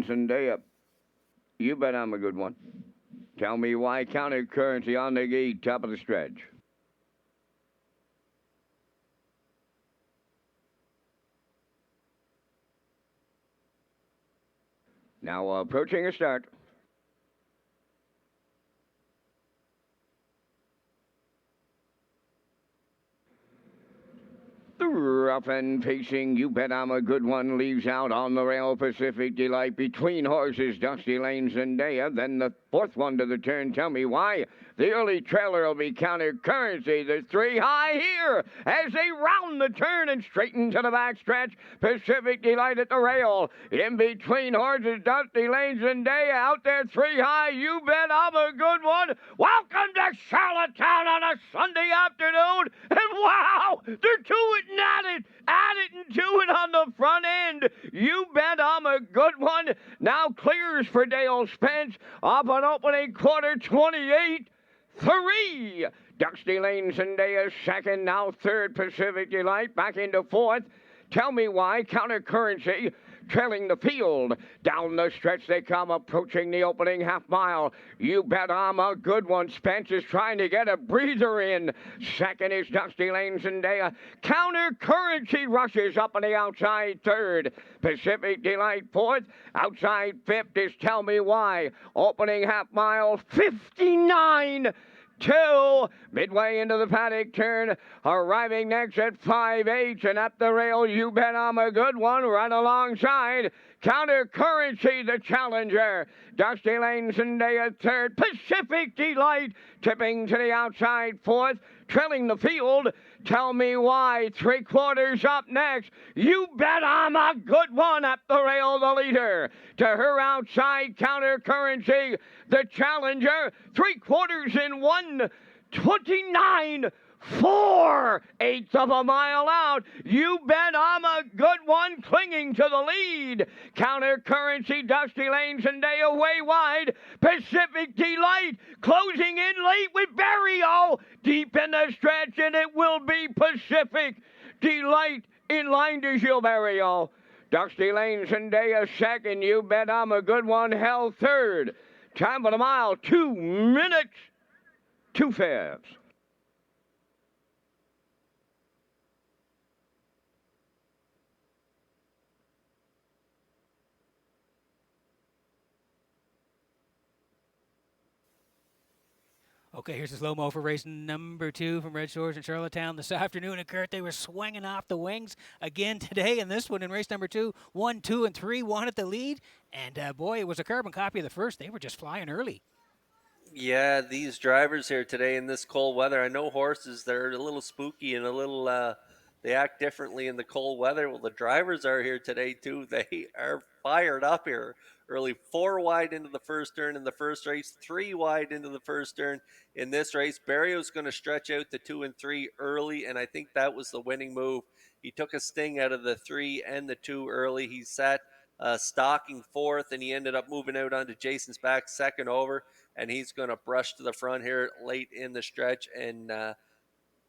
Zendaya. You bet I'm a good one. Tell me why. Counter Currency on the gate, top of the stretch. Now approaching a start. The rough and pacing, you bet I'm a good one, leaves out on the rail. Pacific Delight between horses, Dusty Lane, Zendaya. Then the fourth one to the turn. Tell me why. The early trailer will be Counter Currency. The three high here as they round the turn and straighten to the backstretch. Pacific Delight at the rail. In between horses, Dusty Lane, Zendaya. Out there, three high. You bet I'm a good one. Welcome to Charlottetown on a Sunday afternoon. And wow, they're to it and at it and do it on the front end. You bet I'm a good one. Now clears for Dale Spence. Off an opening quarter, 28-3. Dusty Lane, Zendaya second. Now third, Pacific Delight. Back into fourth. Tell me why. Counter Currency trailing the field. Down the stretch they come, approaching the opening half mile. You bet I'm a good one. Spence is trying to get a breather in. Second is Dusty Lane, Zendaya. Counter Currency rushes up on the outside third. Pacific Delight fourth. Outside fifth is Tell Me Why. Opening half mile, 59-2. Midway into the paddock turn, arriving next at 5-8, and up the rail, You Bet I'm a Good One, right alongside Counter Currency, the challenger. Dusty Lane, Zendaya third. Pacific Delight tipping to the outside fourth, trailing the field. Tell Me Why, three quarters up next. You Bet I'm a Good One, up the rail, the leader. To her outside, Counter Currency, the challenger. Three quarters in 1:29. 4/8 of a mile out. You Bet I'm a Good One, clinging to the lead. Counter Currency, Dusty Lane, Zendaya way wide. Pacific Delight closing in late with Barrio deep in the stretch, and it will be Pacific Delight in line to Gilles Barrio. Dusty Lane, Zendaya second. You Bet I'm a Good One held third. Time of the mile, 2 minutes, 2/5. Okay, here's the slow-mo for race number 2 from Red Shores in Charlottetown this afternoon. And Kurt, they were swinging off the wings again today in this one in race number 2. 1, 2, and 3, one at the lead. And boy, it was a carbon copy of the first. They were just flying early. Yeah, these drivers here today in this cold weather, I know horses, they're a little spooky and a little, they act differently in the cold weather. Well, the drivers are here today too. They are fired up here early. 4 wide into the first turn in the first race, 3 wide into the first turn in this race. Barrio's going to stretch out the 2 and 3 early, and I think that was the winning move. He took a sting out of the 3 and the 2 early. He sat stalking fourth, and he ended up moving out onto Jason's back second over, and he's going to brush to the front here late in the stretch and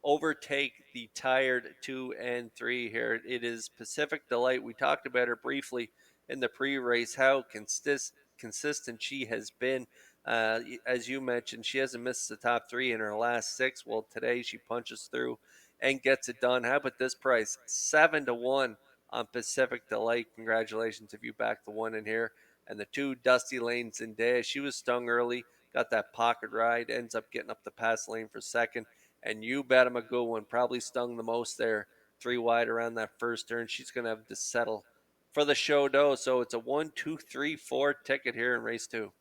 overtake the tired 2 and 3 here. It is Pacific Delight. We talked about her briefly in the pre-race, how consistent she has been. As you mentioned, she hasn't missed the top 3 in her last 6. Well, today she punches through and gets it done. How about this price? 7-1 on Pacific Delight. Congratulations if you backed the 1 in here. And the 2, Dusty Lane, Zendaya. She was stung early, got that pocket ride, ends up getting up the pass lane for second. And You Bet I'm a Good One, probably stung the most there. 3 wide around that first turn. She's going to have to settle for the show dough. So it's a 1, 2, 3, 4 ticket here in race 2.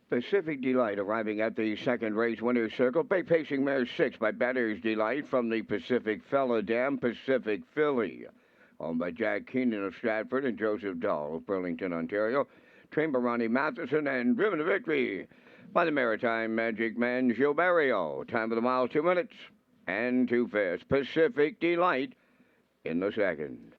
Pacific Delight arriving at the second race winner's circle. Bay Pacing Mare 6 by Batter's Delight from the Pacific Fella Dam, Pacific Philly. Owned by Jack Keenan of Stratford and Joseph Dahl of Burlington, Ontario. Trained by Ronnie Matheson and driven to victory by the Maritime Magic Man, Gilberto. Time of the mile, 2 minutes and 2 fifths. Pacific Delight in the second.